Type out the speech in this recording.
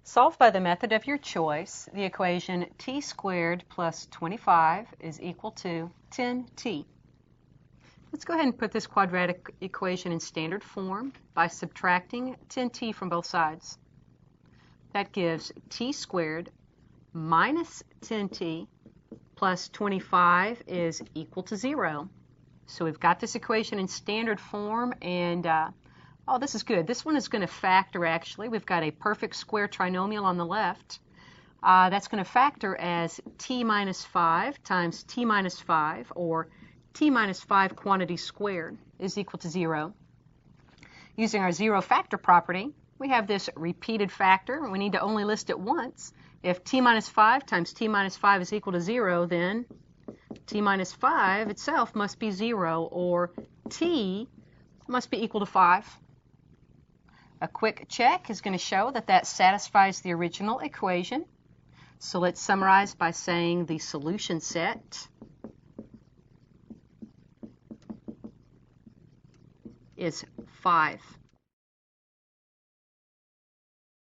Solve by the method of your choice the equation t squared plus 25 is equal to 10t. Let's go ahead and put this quadratic equation in standard form by subtracting 10t from both sides. That gives t squared minus 10t plus 25 is equal to 0. So we've got this equation in standard form, and oh, this is good. This one is going to factor, actually. We've got a perfect square trinomial on the left. That's going to factor as t minus 5 times t minus 5, or t minus 5 quantity squared is equal to 0. Using our zero factor property, we have this repeated factor. We need to only list it once. If t minus 5 times t minus 5 is equal to 0, then t minus 5 itself must be 0, or t must be equal to 5. A quick check is going to show that that satisfies the original equation. So let's summarize by saying the solution set is 5.